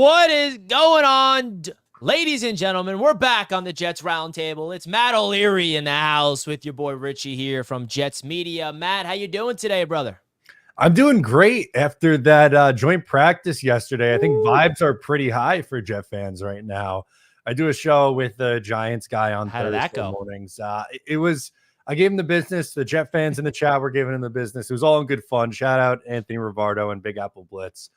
What is going on, ladies and gentlemen? We're back on the Jets Roundtable. It's Matt O'Leary in the house with your boy Richie here from Jets Media. Matt, how you doing today, brother? I'm doing great after that joint practice yesterday. I think vibes are pretty high for Jet fans right now. I do a show with the Giants guy on Thursday mornings. I gave him the business. The Jet fans in the chat were giving him the business. It was all in good fun. Shout out Anthony Rivardo and Big Apple Blitz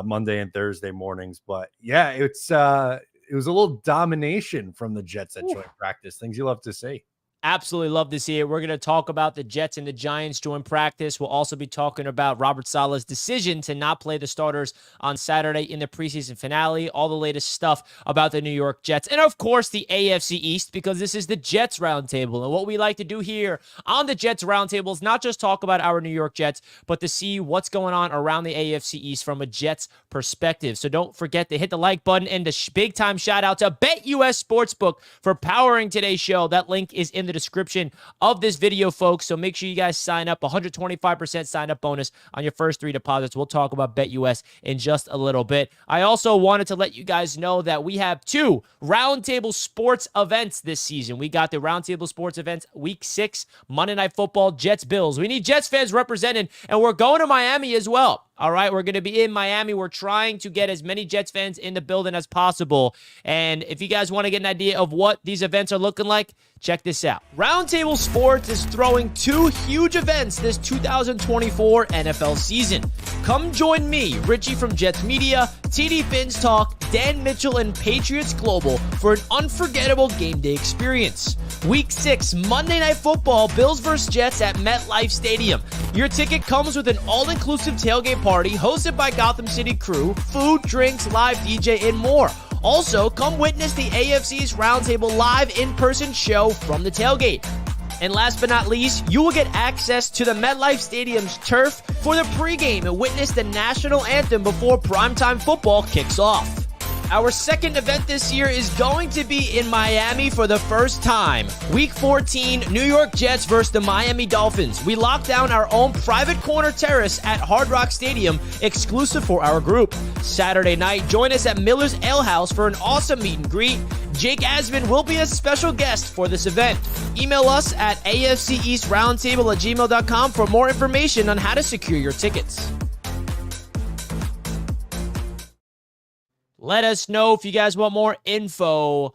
Monday and Thursday mornings. But yeah, it was a little domination from the Jets at joint practice. Things you love to see. Absolutely love to see it. We're going to talk about the Jets and the Giants joint practice. We'll also be talking about Robert Saleh's decision to not play the starters on Saturday in the preseason finale, all the latest stuff about the New York Jets, and of course the AFC East, because this is the Jets Roundtable. And what we like to do here on the Jets Roundtable is not just talk about our New York Jets, but to see what's going on around the AFC East from a Jets perspective. So don't forget to hit the like button and a big-time shout-out to BetUS Sportsbook for powering today's show. That link is in the description of this video, folks. So make sure you guys sign up. 125% sign up bonus on your first 3 deposits. We'll talk about BetUS in just a little bit. I also wanted to let you guys know that we have 2 Roundtable Sports events this season. We got the Roundtable Sports events week 6, Monday Night Football, Jets Bills. We need Jets fans represented, and we're going to Miami as well. All right, we're going to be in Miami. We're trying to get as many Jets fans in the building as possible. And if you guys want to get an idea of what these events are looking like, check this out. Roundtable Sports is throwing 2 huge events this 2024 NFL season. Come join me, Richie from Jets Media, TD Finns Talk, Dan Mitchell, and Patriots Global for an unforgettable game day experience. Week 6, Monday Night Football, Bills vs. Jets at MetLife Stadium. Your ticket comes with an all-inclusive tailgate party hosted by Gotham City Crew, food, drinks, live DJ, and more. Also, come witness the AFC's Roundtable live in-person show from the tailgate. And last but not least, you will get access to the MetLife Stadium's turf for the pregame and witness the national anthem before primetime football kicks off. Our second event this year is going to be in Miami for the first time. Week 14, New York Jets versus the Miami Dolphins. We locked down our own private corner terrace at Hard Rock Stadium, exclusive for our group. Saturday night, join us at Miller's Ale House for an awesome meet and greet. Jake Asman will be a special guest for this event. Email us at afceastroundtable@gmail.com for more information on how to secure your tickets. Let us know if you guys want more info.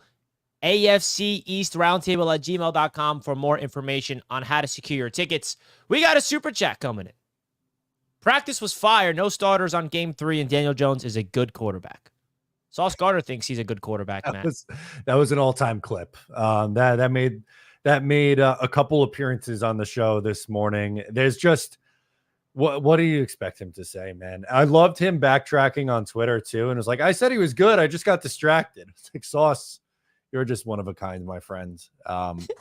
AFC East Roundtable@gmail.com for more information on how to secure your tickets. We got a super chat coming in. Practice was fire. No starters on game 3, and Daniel Jones is a good quarterback. Sauce Gardner thinks he's a good quarterback, man. That was an all-time clip. That made a couple appearances on the show this morning. There's just what do you expect him to say, man? I loved him backtracking on Twitter too, and it was like, I said he was good. I just got distracted. It's like, Sauce, you're just one of a kind, my friend.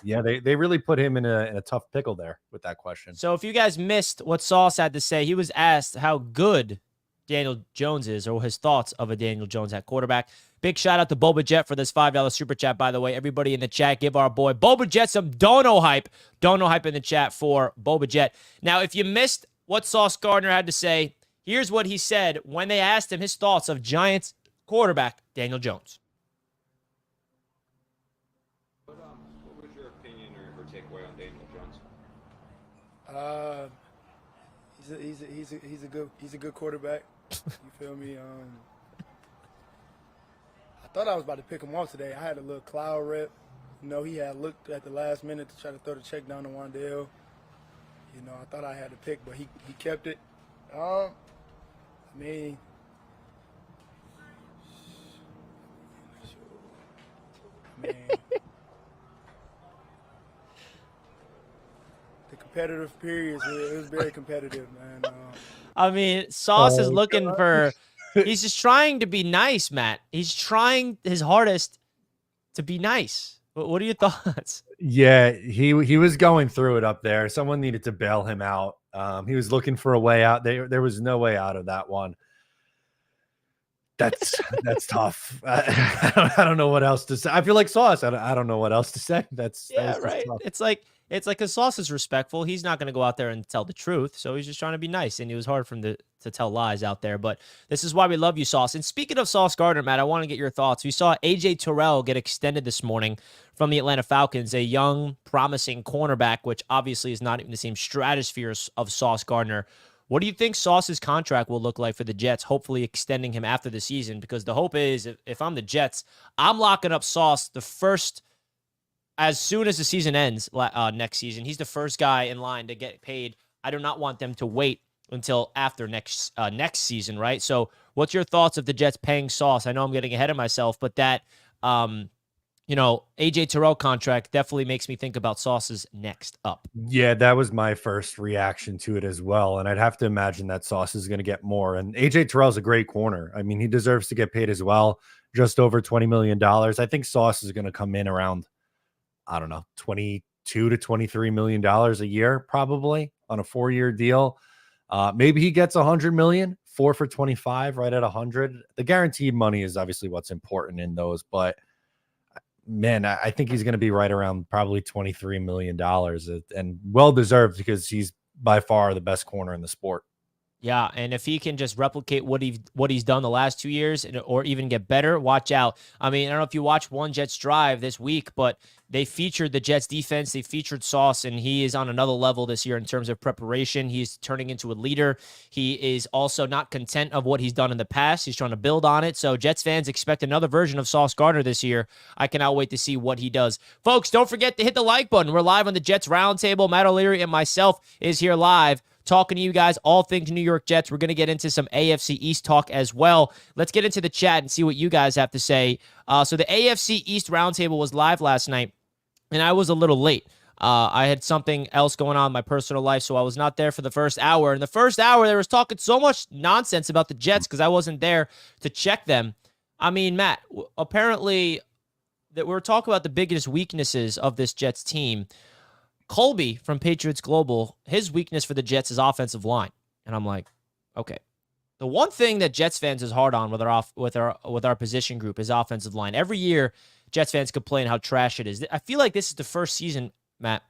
Yeah, they really put him in a tough pickle there with that question. So if you guys missed what Sauce had to say, he was asked how good Daniel Jones is, or his thoughts of a Daniel Jones at quarterback. Big shout out to Boba Jet for this $5 super chat, by the way. Everybody in the chat, give our boy Boba Jet some dono hype. Dono hype in the chat for Boba Jet. Now, if you missed what Sauce Gardner had to say, here's what he said when they asked him his thoughts of Giants quarterback Daniel Jones. What was your opinion or takeaway on Daniel Jones? He's a good quarterback. You feel me? I thought I was about to pick him off today. I had a little cloud rep. You know, he had looked at the last minute to try to throw the check down to Wandale. You know, I thought I had to pick, but he kept it. I mean, the competitive periods, it was very competitive, man. I mean, Sauce is looking for, he's just trying to be nice, Matt. He's trying his hardest to be nice. What are your thoughts? Yeah, he was going through it up there. Someone needed to bail him out. He was looking for a way out. There was no way out of that one. That's tough. I don't know what else to say. I feel like Sauce. I don't know what else to say. Yeah, right. Tough. It's like a Sauce is respectful. He's not going to go out there and tell the truth, so he's just trying to be nice. And it was hard for him to tell lies out there. But this is why we love you, Sauce. And speaking of Sauce Gardner, Matt, I want to get your thoughts. We saw AJ Terrell get extended this morning from the Atlanta Falcons, a young, promising cornerback, which obviously is not even the same stratosphere of Sauce Gardner. What do you think Sauce's contract will look like for the Jets, hopefully extending him after the season? Because the hope is, if I'm the Jets, I'm locking up Sauce as soon as the season ends next season. He's the first guy in line to get paid. I do not want them to wait until after next season, right? So what's your thoughts of the Jets paying Sauce? I know I'm getting ahead of myself, but that AJ Terrell contract definitely makes me think about Sauce's next up. Yeah, that was my first reaction to it as well. And I'd have to imagine that Sauce is going to get more. And AJ Terrell's a great corner. I mean, he deserves to get paid as well, just over $20 million. I think Sauce is going to come in around, I don't know, $22 to $23 million a year, probably on a 4-year deal. Maybe he gets $100 million, 4 for 25, right at 100. The guaranteed money is obviously what's important in those, but man, I think he's going to be right around probably $23 million, and well-deserved because he's by far the best corner in the sport. Yeah, and if he can just replicate what he's done the last 2 years, or even get better, watch out. I mean, I don't know if you watched One Jets Drive this week, but they featured the Jets defense. They featured Sauce, and he is on another level this year in terms of preparation. He's turning into a leader. He is also not content of what he's done in the past. He's trying to build on it. So Jets fans expect another version of Sauce Gardner this year. I cannot wait to see what he does. Folks, don't forget to hit the like button. We're live on the Jets Roundtable. Matt O'Leary and myself is here live, talking to you guys all things New York Jets. We're going to get into some AFC East talk as well. Let's get into the chat and see what you guys have to say. So the AFC East Roundtable was live last night, and I was a little late. I had something else going on in my personal life, so I was not there for the first hour. In the first hour, there was talking so much nonsense about the Jets because I wasn't there to check them. I mean, Matt, apparently that we're talking about the biggest weaknesses of this Jets team. Colby from Patriots Global, his weakness for the Jets is offensive line. And I'm like, okay. The one thing that Jets fans is hard on with our position group is offensive line. Every year, Jets fans complain how trash it is. I feel like this is the first season, Matt,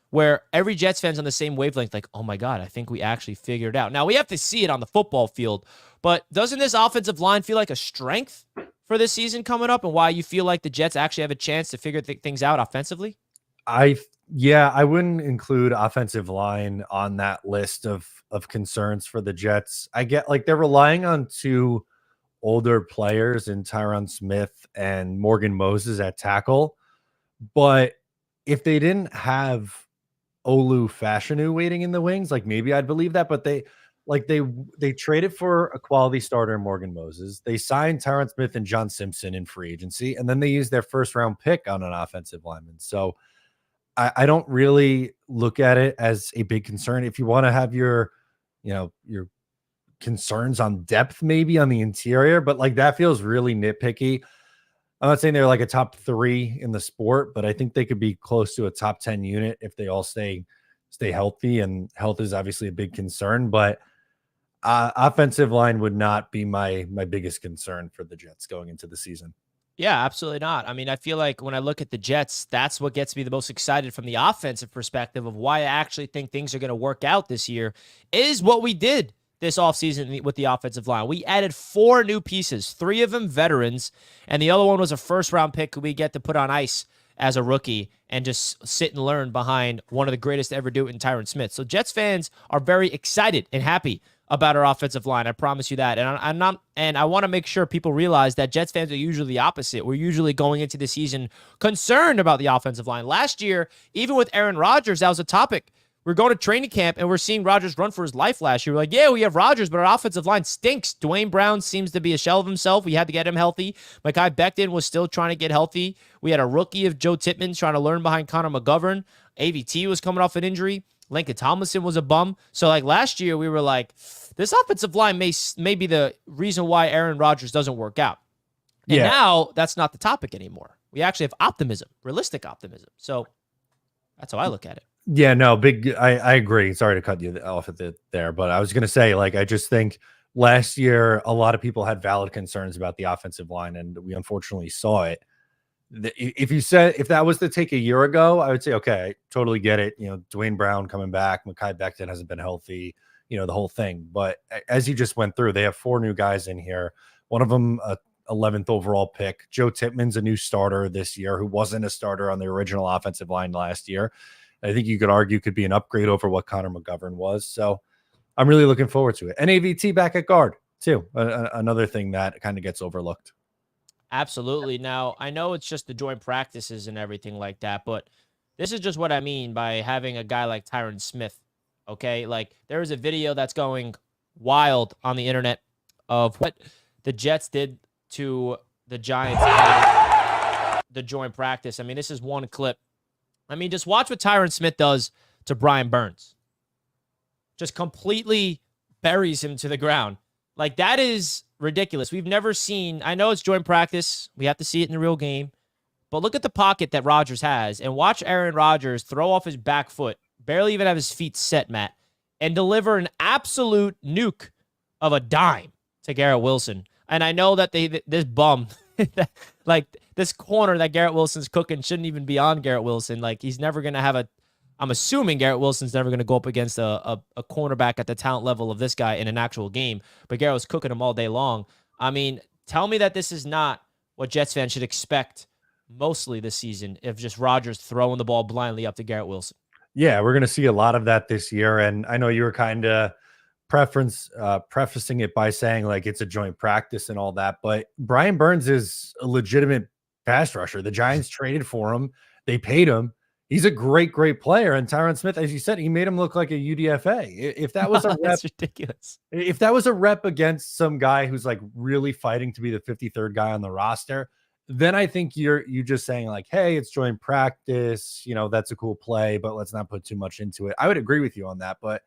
where every Jets fan's on the same wavelength, like, oh my God, I think we actually figured it out. Now, we have to see it on the football field, but doesn't this offensive line feel like a strength for this season coming up, and why you feel like the Jets actually have a chance to figure things out offensively? Yeah, I wouldn't include offensive line on that list of concerns for the Jets. I get like they're relying on 2 older players in Tyron Smith and Morgan Moses at tackle. But if they didn't have Olu Fashanu waiting in the wings, like maybe I'd believe that. But they traded for a quality starter in Morgan Moses. They signed Tyron Smith and John Simpson in free agency, and then they used their first-round pick on an offensive lineman. So I don't really look at it as a big concern. If you want to have your concerns on depth, maybe on the interior, but like that feels really nitpicky. I'm not saying they're like a top 3 in the sport, but I think they could be close to a top 10 unit if they all stay healthy, and health is obviously a big concern, but offensive line would not be my biggest concern for the Jets going into the season. Yeah, absolutely not. I mean, I feel like when I look at the Jets, that's what gets me the most excited from the offensive perspective of why I actually think things are going to work out this year is what we did this offseason with the offensive line. We added 4 new pieces, 3 of them veterans, and the other one was a first-round pick who we get to put on ice as a rookie and just sit and learn behind one of the greatest to ever do it in Tyron Smith. So Jets fans are very excited and happy about our offensive line. I promise you that. And I want to make sure people realize that Jets fans are usually the opposite. We're usually going into the season concerned about the offensive line. Last year, even with Aaron Rodgers, that was a topic. We're going to training camp, and we're seeing Rodgers run for his life last year. We're like, yeah, we have Rodgers, but our offensive line stinks. Dwayne Brown seems to be a shell of himself. We had to get him healthy. Mekhi Becton was still trying to get healthy. We had a rookie of Joe Tippmann trying to learn behind Connor McGovern. AVT was coming off an injury. Lincoln Tomlinson was a bum. So, like, last year, we were like, this offensive line may be the reason why Aaron Rodgers doesn't work out. And now, that's not the topic anymore. We actually have optimism, realistic optimism. So, that's how I look at it. Yeah, no, I agree. Sorry to cut you off at there, but I was going to say, like, I just think last year, a lot of people had valid concerns about the offensive line, and we unfortunately saw it. If that was the take a year ago, I would say, okay, totally get it. Dwayne Brown coming back, Mekhi Becton hasn't been healthy, the whole thing. But as you just went through, they have 4 new guys in here. One of them, 11th overall pick. Joe Tippmann's a new starter this year who wasn't a starter on the original offensive line last year. I think you could argue could be an upgrade over what Connor McGovern was. So I'm really looking forward to it. And AVT back at guard too. Another thing that kind of gets overlooked. Absolutely. Now, I know it's just the joint practices and everything like that, but this is just what I mean by having a guy like Tyron Smith, okay? Like, there is a video that's going wild on the internet of what the Jets did to the Giants in the joint practice. I mean, this is one clip. I mean, just watch what Tyron Smith does to Brian Burns. Just completely buries him to the ground. Like, that is ridiculous. We've never seen, I know it's joint practice. We have to see it in the real game. But look at the pocket that Rodgers has and watch Aaron Rodgers throw off his back foot, barely even have his feet set, Matt, and deliver an absolute nuke of a dime to Garrett Wilson. And I know that this bum, like this corner that Garrett Wilson's cooking shouldn't even be on Garrett Wilson. Like, he's never going to have I'm assuming Garrett Wilson's never going to go up against a cornerback at the talent level of this guy in an actual game, but Garrett was cooking him all day long. I mean, tell me that this is not what Jets fans should expect mostly this season, if just Rodgers throwing the ball blindly up to Garrett Wilson. Yeah, we're going to see a lot of that this year. And I know you were kind of prefacing it by saying like it's a joint practice and all that, but Brian Burns is a legitimate pass rusher. The Giants traded for him. They paid him. He's a great, great player. And Tyron Smith, as you said, he made him look like a UDFA. If that was a rep, that's ridiculous. If that was a rep against some guy who's like really fighting to be the 53rd guy on the roster, then I think you just saying like, hey, it's joint practice. That's a cool play, but let's not put too much into it. I would agree with you on that. But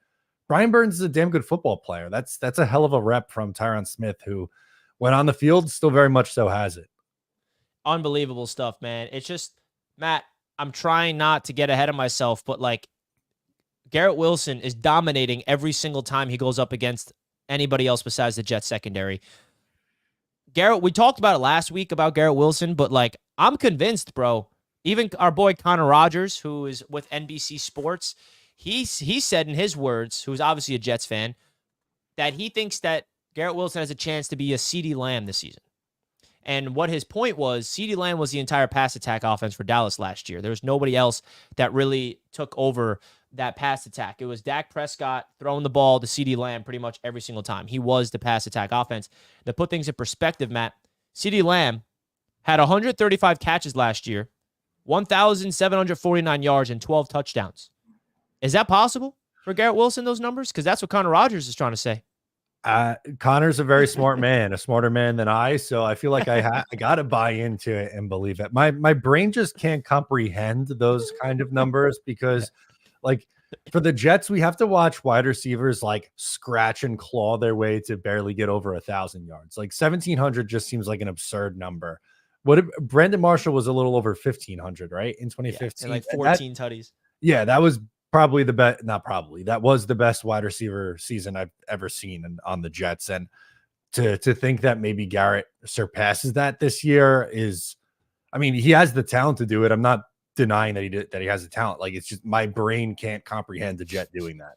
Brian Burns is a damn good football player. That's a hell of a rep from Tyron Smith, who when on the field still very much so has it. Unbelievable stuff, man. It's just, Matt, I'm trying not to get ahead of myself, but like Garrett Wilson is dominating every single time he goes up against anybody else besides the Jets secondary. Garrett, we talked about it last week about Garrett Wilson, but like I'm convinced, bro. Even our boy Connor Rogers, who is with NBC Sports, he said in his words, who's obviously a Jets fan, that he thinks that Garrett Wilson has a chance to be a CeeDee Lamb this season. And what his point was, CeeDee Lamb was the entire pass attack offense for Dallas last year. There was nobody else that really took over that pass attack. It was Dak Prescott throwing the ball to CeeDee Lamb pretty much every single time. He was the pass attack offense. To put things in perspective, Matt, CeeDee Lamb had 135 catches last year, 1,749 yards, and 12 touchdowns. Is that possible for Garrett Wilson, those numbers? Because that's what Connor Rogers is trying to say. Connor's a very smart man, a smarter man than I. So I feel like I got to buy into it and believe it. My brain just can't comprehend those kind of numbers because like for the Jets, we have to watch wide receivers like scratch and claw their way to barely get over 1,000 yards. Like 1,700 just seems like an absurd number. Brandon Marshall was a little over 1,500, right? In 2015, and like 14 tutties. Yeah, that was probably the best, not probably, that was the best wide receiver season I've ever seen on the Jets. And to think that maybe Garrett surpasses that this year is, I mean, he has the talent to do it. I'm not denying that he has the talent. Like, it's just my brain can't comprehend the Jet doing that.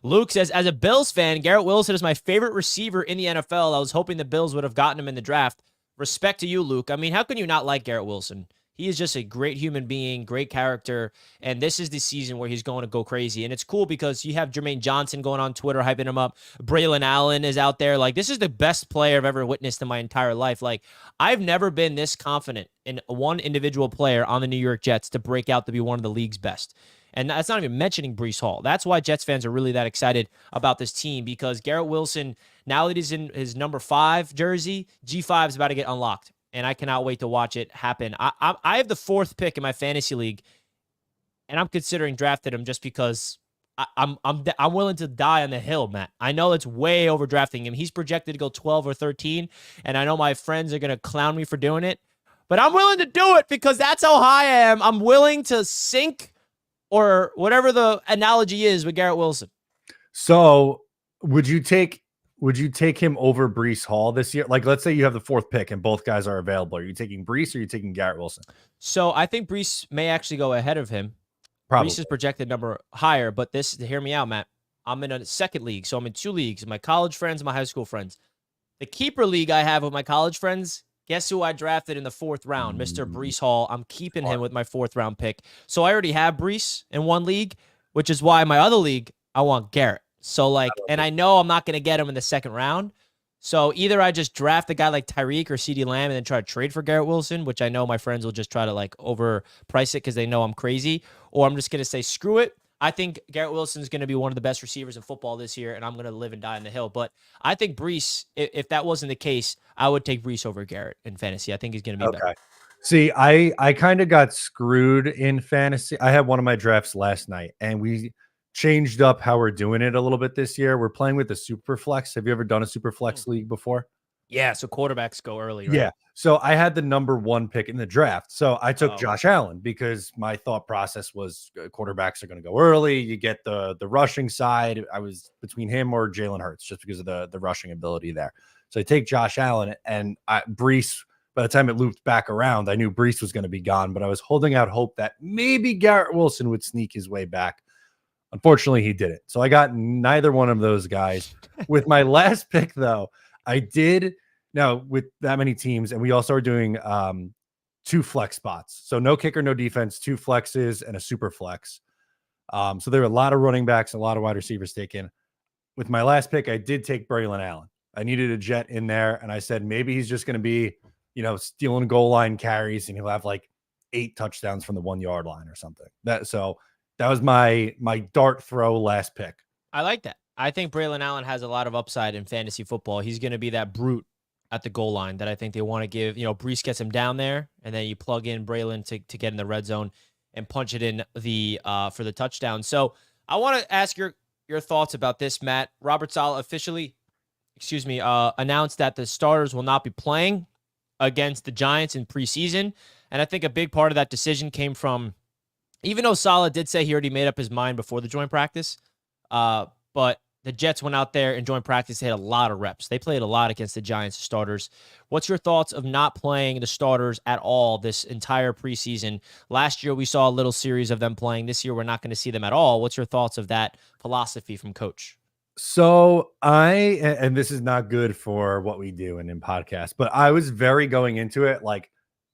Luke says, as a Bills fan, Garrett Wilson is my favorite receiver in the NFL. I was hoping the Bills would have gotten him in the draft. Respect to you, Luke. I mean, how can you not like Garrett Wilson? He is just a great human being, great character, and this is the season where he's going to go crazy. And it's cool because you have Jermaine Johnson going on Twitter, hyping him up. Braylon Allen is out there. Like, this is the best player I've ever witnessed in my entire life. Like, I've never been this confident in one individual player on the New York Jets to break out to be one of the league's best. And that's not even mentioning Breece Hall. That's why Jets fans are really that excited about this team, because Garrett Wilson, now that he's in his number 5 jersey, G5 is about to get unlocked. And I cannot wait to watch it happen. I have the 4th pick in my fantasy league, and I'm considering drafting him just because I'm willing to die on the hill, Matt. I know it's way over drafting him. He's projected to go 12 or 13, and I know my friends are going to clown me for doing it. But I'm willing to do it because that's how high I am. I'm willing to sink, or whatever the analogy is, with Garrett Wilson. So would you take Would you take him over Breece Hall this year? Like, let's say you have the 4th pick and both guys are available. Are you taking Breece or are you taking Garrett Wilson? So I think Breece may actually go ahead of him. Probably. Breece is projected number higher, but hear me out, Matt. I'm in a second league, so I'm in 2 leagues. My college friends, my high school friends. The keeper league I have with my college friends, guess who I drafted in the 4th round? Mr. Breece Hall. I'm keeping him with my 4th round pick. So I already have Breece in one league, which is why my other league, I want Garrett. So, like, and I know I'm not going to get him in the 2nd round. So either I just draft a guy like Tyreek or CeeDee Lamb and then try to trade for Garrett Wilson, which I know my friends will just try to, like, overprice it because they know I'm crazy, or I'm just going to say, screw it. I think Garrett Wilson is going to be one of the best receivers in football this year, and I'm going to live and die on the hill. But I think Breece, if that wasn't the case, I would take Breece over Garrett in fantasy. I think he's going to be better. See, I kind of got screwed in fantasy. I had one of my drafts last night, and we changed up how we're doing it a little bit this year. We're playing with the super flex. Have you ever done a super flex league before? Yeah, so quarterbacks go early, right? Yeah. So I had the number 1 pick in the draft. So I took Josh Allen because my thought process was quarterbacks are going to go early. You get the rushing side. I was between him or Jalen Hurts just because of the rushing ability there. So I take Josh Allen and Breece. By the time it looped back around, I knew Breece was going to be gone, but I was holding out hope that maybe Garrett Wilson would sneak his way back. Unfortunately, he didn't. So I got neither one of those guys. With my last pick, though, I did now with that many teams, and we also are doing 2 flex spots. So no kicker, no defense, 2 flexes, and a super flex. So there are a lot of running backs, a lot of wide receivers taken. With my last pick, I did take Braylon Allen. I needed a jet in there, and I said maybe he's just going to be, stealing goal line carries, and he'll have like 8 touchdowns from the 1 yard line or something. That was my dart throw last pick. I like that. I think Braylon Allen has a lot of upside in fantasy football. He's going to be that brute at the goal line that I think they want to give. Breece gets him down there, and then you plug in Braylon to get in the red zone and punch it in for the touchdown. So I want to ask your thoughts about this, Matt. Robert Saleh officially, announced that the starters will not be playing against the Giants in preseason, and I think a big part of that decision came from, even though Saleh did say he already made up his mind before the joint practice, but the Jets went out there and joint practice. They had a lot of reps. They played a lot against the Giants starters. What's your thoughts of not playing the starters at all this entire preseason? Last year, we saw a little series of them playing. This year, we're not going to see them at all. What's your thoughts of that philosophy from Coach? So and this is not good for what we do in podcasts, but I was very going into it like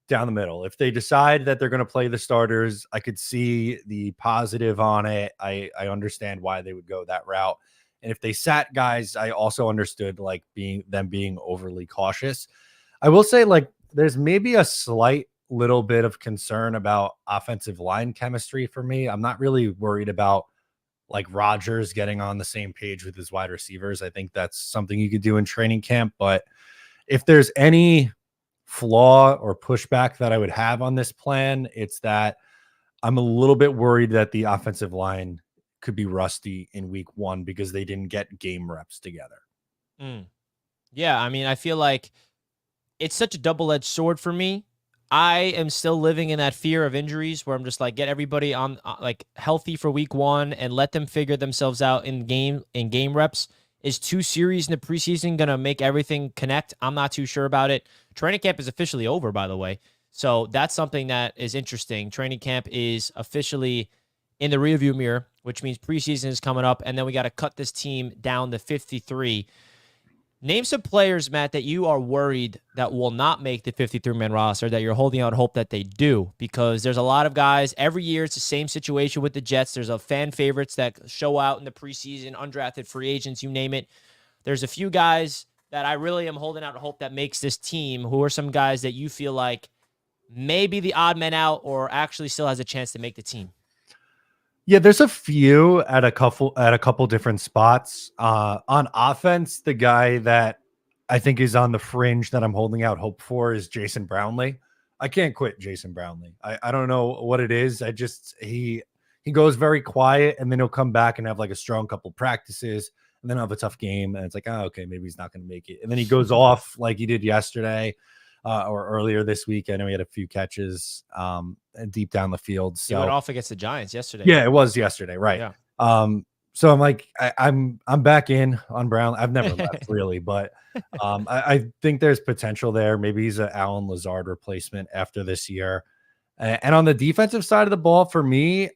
down the middle. If they decide that they're going to play the starters, I could see the positive on it. I understand why they would go that route. And if they sat guys, I also understood like being overly cautious. I will say like there's maybe a slight little bit of concern about offensive line chemistry for me. I'm not really worried about like Rodgers getting on the same page with his wide receivers. I think that's something you could do in training camp. But if there's any flaw or pushback that I would have on this plan, it's that I'm a little bit worried that the offensive line could be rusty in week 1 because they didn't get game reps together. Yeah, I mean, I feel like it's such a double-edged sword for me. I am still living in that fear of injuries where I'm just like, get everybody on like healthy for week 1 and let them figure themselves out in game reps. Is 2 series in the preseason going to make everything connect? I'm not too sure about it. Training camp is officially over, by the way. So that's something that is interesting. Training camp is officially in the rearview mirror, which means preseason is coming up, and then we got to cut this team down to 53. Name some players, Matt, that you are worried that will not make the 53-man roster, that you're holding out hope that they do, because there's a lot of guys. Every year it's the same situation with the Jets. There's a fan favorites that show out in the preseason, undrafted free agents, you name it. There's a few guys that I really am holding out hope that makes this team. Who are some guys that you feel like may be the odd man out or actually still has a chance to make the team? Yeah, there's a few at a couple different spots. On offense, the guy that I think is on the fringe that I'm holding out hope for is Jason Brownlee. I can't quit Jason Brownlee. I don't know what it is. He goes very quiet, and then he'll come back and have like a strong couple practices, and then have a tough game, and it's like, oh, okay, maybe he's not going to make it. And then he goes off like he did yesterday or earlier this week. I know he had a few catches deep down the field. So he went off against the Giants yesterday. Yeah, it was yesterday, right? Yeah. So I'm like, I'm back in on Brown. I've never left really, but I think there's potential there. Maybe he's an Alan Lazard replacement after this year. And on the defensive side of the ball, for me,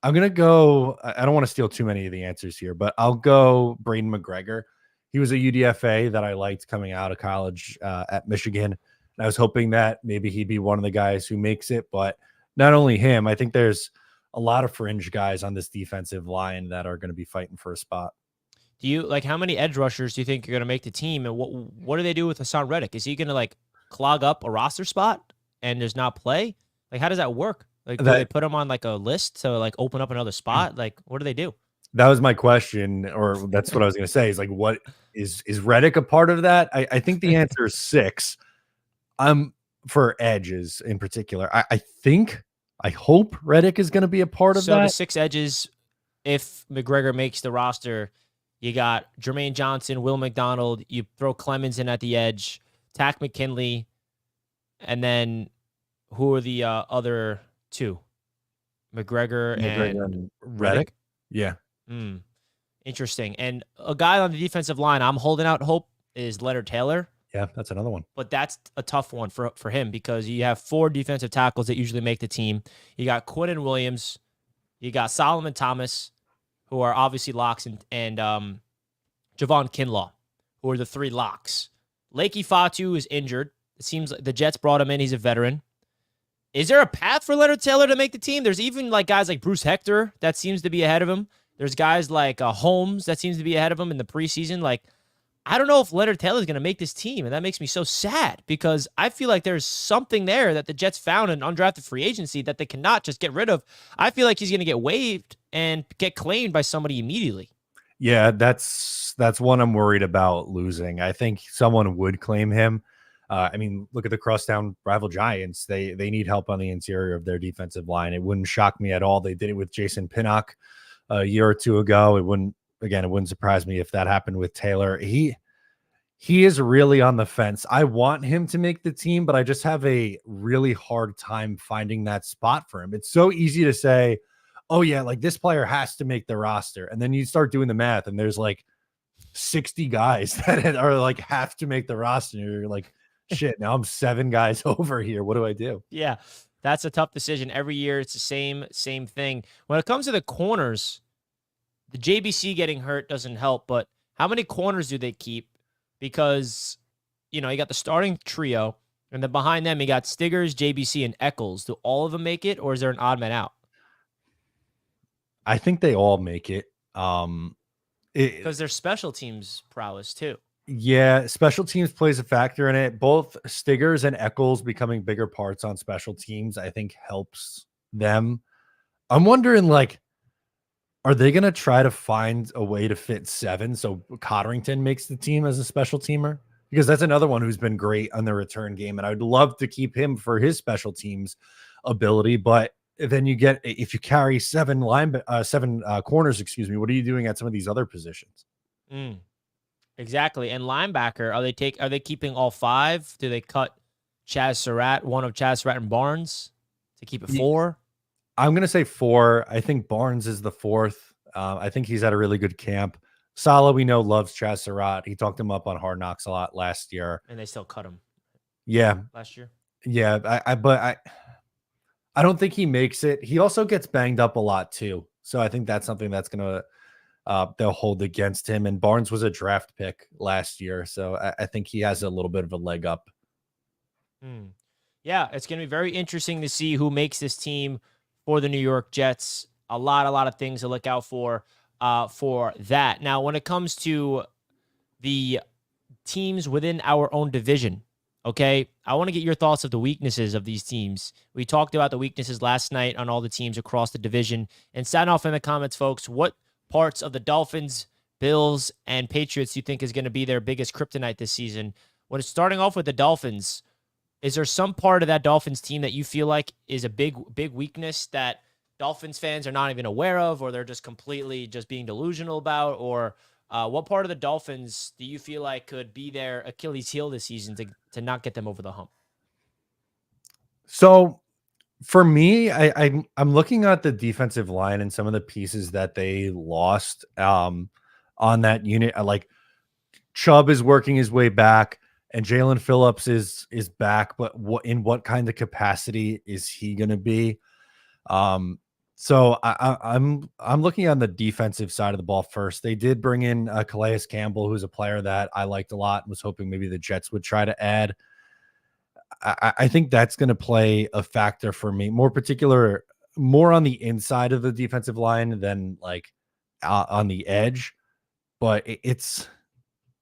I'm gonna go. I don't want to steal too many of the answers here, but I'll go Braden McGregor. He was a UDFA that I liked coming out of college at Michigan. And I was hoping that maybe he'd be one of the guys who makes it, but not only him. I think there's a lot of fringe guys on this defensive line that are going to be fighting for a spot. Do you like how many edge rushers do you think are going to make the team, and what do they do with Hassan Reddick? Is he going to like clog up a roster spot and there's not play? Like, how does that work? Like, do they put him on like a list to like open up another spot? Like, what do they do? That was my question, or that's what I was going to say. Is like, what is Reddick a part of that? I think the answer is 6. For edges in particular. I hope Reddick is going to be a part of that. So the 6 edges, if McGregor makes the roster, you got Jermaine Johnson, Will McDonald. You throw Clemens in at the edge, Tack McKinley, and then who are the other 2? McGregor and Reddick. Yeah. Interesting. And a guy on the defensive line I'm holding out hope is Leonard Taylor. Yeah, that's another one. But that's a tough one for him because you have 4 defensive tackles that usually make the team. You got Quinnen Williams, you got Solomon Thomas, who are obviously locks, and Javon Kinlaw, who are the 3 locks. Lakey Fatu is injured. It seems like the Jets brought him in. He's a veteran. Is there a path for Leonard Taylor to make the team? There's even like guys like Bruce Hector that seems to be ahead of him. There's guys like Holmes that seems to be ahead of him in the preseason. Like, I don't know if Leonard Taylor is going to make this team, and that makes me so sad because I feel like there's something there that the Jets found in undrafted free agency that they cannot just get rid of. I feel like he's going to get waived and get claimed by somebody immediately. Yeah, that's one I'm worried about losing. I think someone would claim him. I mean, look at the crosstown rival Giants. They need help on the interior of their defensive line. It wouldn't shock me at all. They did it with Jason Pinnock a year or 2 ago. It wouldn't surprise me if that happened with Taylor. He is really on the fence. I want him to make the team, but I just have a really hard time finding that spot for him. It's so easy to say, oh yeah, like this player has to make the roster. And then you start doing the math and there's like 60 guys that are like have to make the roster. And you're like, shit, now I'm 7 guys over here. What do I do? Yeah, that's a tough decision. Every year it's the same thing. When it comes to the corners, the JBC getting hurt doesn't help, but how many corners do they keep? Because, you got the starting trio, and then behind them, you got Stiggers, JBC, and Eccles. Do all of them make it, or is there an odd man out? I think they all make it. Because there's special teams prowess, too. Yeah, special teams plays a factor in it. Both Stiggers and Eccles becoming bigger parts on special teams, I think, helps them. I'm wondering, like, are they going to try to find a way to fit 7 so Cotterington makes the team as a special teamer? Because that's another one who's been great on the return game, and I'd love to keep him for his special teams ability. But then if you carry 7 corners, what are you doing at some of these other positions? Exactly. And linebacker, are they keeping all 5? Do they cut Chaz Surratt, one of Chaz Surratt and Barnes, to keep it 4? I'm going to say 4. I think Barnes is the 4th. I think he's had a really good camp. Saleh, we know, loves Chaz Surratt. He talked him up on Hard Knocks a lot last year. And they still cut him. Yeah. Last year. Yeah. I don't think he makes it. He also gets banged up a lot too. So I think that's something that's going to, they'll hold against him. And Barnes was a draft pick last year. So I think he has a little bit of a leg up. Yeah. It's going to be very interesting to see who makes this team for the New York Jets. A lot of things to look out for that. Now, when it comes to the teams within our own division, okay, I want to get your thoughts of the weaknesses of these teams. We talked about the weaknesses last night on all the teams across the division. And sign off in the comments, folks, what parts of the Dolphins, Bills, and Patriots do you think is going to be their biggest kryptonite this season? When it's starting off with the Dolphins, is there some part of that Dolphins team that you feel like is a big weakness that Dolphins fans are not even aware of, or they're just completely just being delusional about? Or what part of the Dolphins do you feel like could be their Achilles heel this season to not get them over the hump? So For me, I'm looking at the defensive line and some of the pieces that they lost on that unit. I like Chubb is working his way back, and Jalen Phillips is back, but what kind of capacity is he going to be? So I'm looking on the defensive side of the ball first. They did bring in Calais Campbell, who's a player that I liked a lot and was hoping maybe the Jets would try to add. I think that's going to play a factor for me, more on the inside of the defensive line than like on the edge. But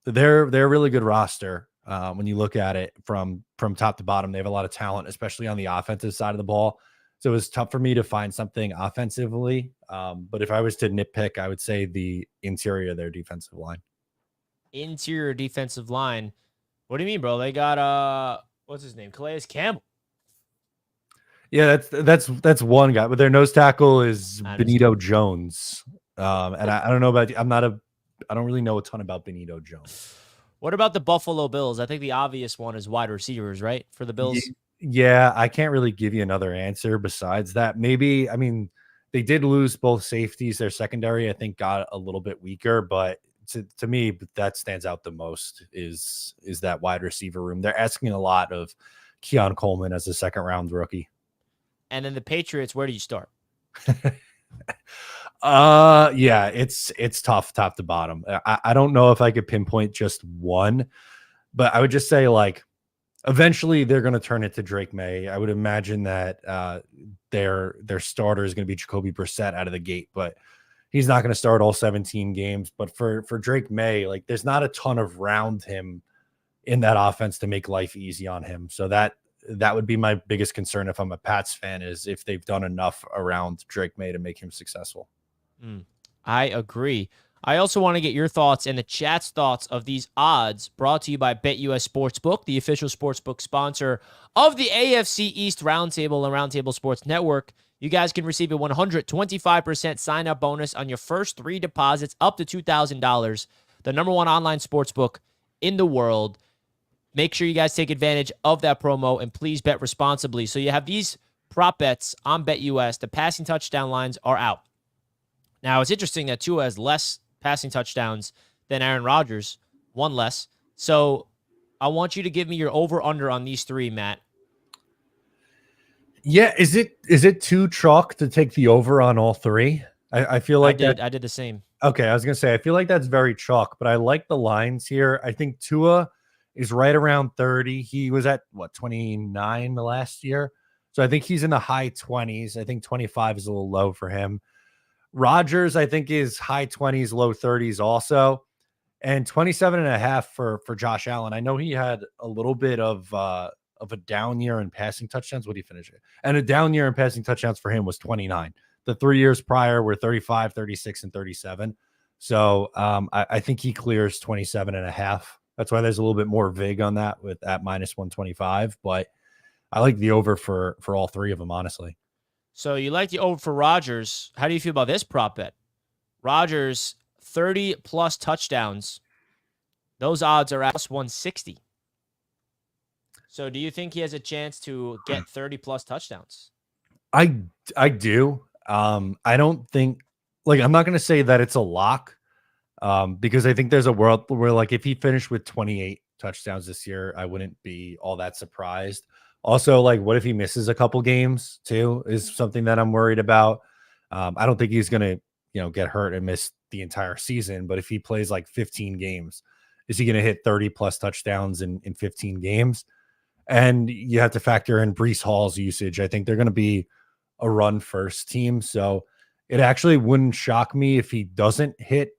they're a really good roster when you look at it from top to bottom. They have a lot of talent, especially on the offensive side of the ball. So it was tough for me to find something offensively. But if I was to nitpick, I would say the interior of their defensive line. Interior defensive line. What do you mean, bro? They got what's his name? Calais Campbell. Yeah, that's one guy, but their nose tackle is Benito Jones. And I don't know about I don't really know a ton about Benito Jones. What about the Buffalo Bills? I think the obvious one is wide receivers, right? For the Bills. Yeah, I can't really give you another answer besides that. Maybe, I mean, they did lose both safeties. Their secondary, I think, got a little bit weaker, but to me, that stands out the most is that wide receiver room. They're asking a lot of Keon Coleman as a second-round rookie. And then the Patriots, where do you start? Yeah, it's tough top to bottom. I don't know if I could pinpoint just one, but I would just say like eventually they're going to turn it to Drake May. I would imagine that their starter is going to be Jacoby Brissett out of the gate, but he's not going to start all 17 games. But for Drake May, like there's not a ton around him in that offense to make life easy on him. So that would be my biggest concern if I'm a Pats fan, is if they've done enough around Drake May to make him successful. I agree. I also want to get your thoughts and the chat's thoughts of these odds brought to you by BetUS Sportsbook, the official sportsbook sponsor of the AFC East Roundtable and Roundtable Sports Network. You guys can receive a 125% sign-up bonus on your first 3 deposits up to $2,000. The number 1 online sportsbook in the world. Make sure you guys take advantage of that promo and please bet responsibly. So you have these prop bets on BetUS. The passing touchdown lines are out. Now, it's interesting that Tua has less passing touchdowns than Aaron Rodgers, 1 less. So I want you to give me your over-under on these 3, Matt. Yeah, is it too chalk to take the over on all 3? I feel like I did the same. Okay, I was going to say, I feel like that's very chalk, but I like the lines here. I think Tua is right around 30. He was at, 29 the last year? So I think he's in the high 20s. I think 25 is a little low for him. Rodgers, I think, is high 20s, low 30s also. And 27.5 for Josh Allen. I know he had a little bit of a down year in passing touchdowns. What did he finish it? And a down year in passing touchdowns for him was 29. The 3 years prior were 35, 36, and 37. So I think he clears 27.5. That's why there's a little bit more vig on that at minus 125. But I like the over for all 3 of them, honestly. So you like the over for Rodgers. How do you feel about this prop bet? Rodgers, 30-plus touchdowns. Those odds are at plus 160. So do you think he has a chance to get 30-plus touchdowns? I do. I don't think, I'm not going to say that it's a lock because I think there's a world where, if he finished with 28 touchdowns this year, I wouldn't be all that surprised. Also, what if he misses a couple games too is something that I'm worried about. I don't think he's going to, get hurt and miss the entire season. But if he plays 15 games, is he going to hit 30-plus touchdowns in 15 games? And you have to factor in Breece Hall's usage. I think they're going to be a run-first team. So it actually wouldn't shock me if he doesn't hit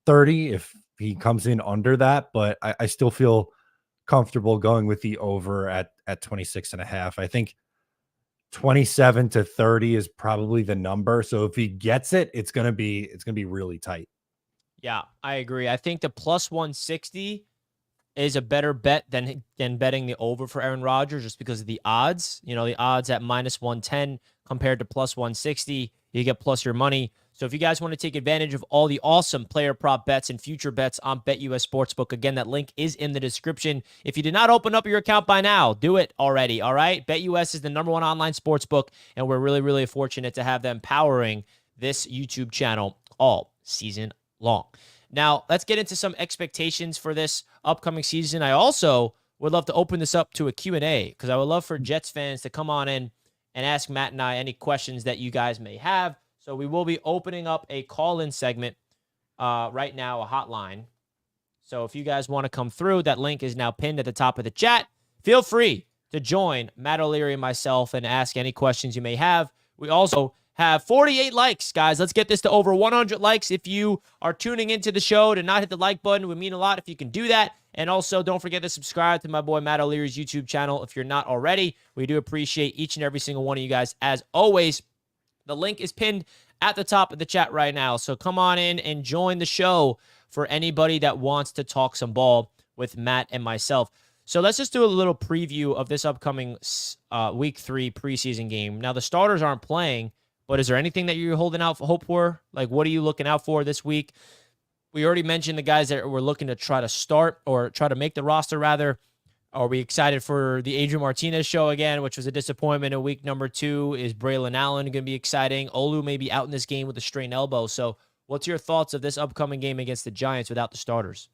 30, if he comes in under that. But I still feel comfortable going with the over at 26.5. I think 27 to 30 is probably the number. So if he gets it, it's gonna be really tight. Yeah, I agree. I think the plus 160 is a better bet than betting the over for Aaron Rodgers, just because of the odds. The odds at minus 110 compared to plus 160. You get plus your money. So if you guys want to take advantage of all the awesome player prop bets and future bets on BetUS Sportsbook, again, that link is in the description. If you did not open up your account by now, do it already, all right? BetUS is the #1 online sportsbook, and we're really, really fortunate to have them powering this YouTube channel all season long. Now, let's get into some expectations for this upcoming season. I also would love to open this up to a Q&A because I would love for Jets fans to come on in and ask Matt and I any questions that you guys may have. So we will be opening up a call-in segment right now, a hotline. So if you guys want to come through, that link is now pinned at the top of the chat. Feel free to join Matt O'Leary and myself and ask any questions you may have. We also have 48 likes, guys. Let's get this to over 100 likes. If you are tuning into the show to not hit the like button, it would mean a lot if you can do that. And also, don't forget to subscribe to my boy Matt O'Leary's YouTube channel if you're not already. We do appreciate each and every single one of you guys. As always, the link is pinned at the top of the chat right now. So come on in and join the show for anybody that wants to talk some ball with Matt and myself. So let's just do a little preview of this upcoming Week 3 preseason game. Now, the starters aren't playing, but is there anything that you're holding out for hope for? Like, what are you looking out for this week? We already mentioned the guys that we're looking to try to start or try to make the roster, rather. Are we excited for the Adrian Martinez show again, which was a disappointment in week number 2? Is Braylon Allen going to be exciting? Olu may be out in this game with a strained elbow. So what's your thoughts of this upcoming game against the Giants without the starters?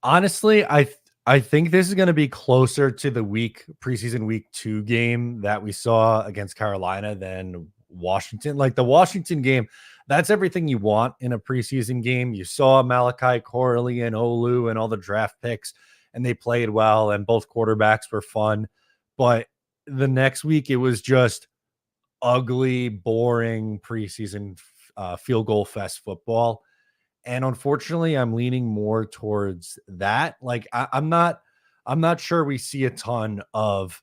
Honestly, I think this is going to be closer to the preseason week 2 game that we saw against Carolina than Washington. Like the Washington game, that's everything you want in a preseason game. You saw Malachi Corley and Olu and all the draft picks, and they played well, and both quarterbacks were fun. But the next week, it was just ugly, boring preseason field goal fest football. And unfortunately, I'm leaning more towards that. Like I'm not sure we see a ton of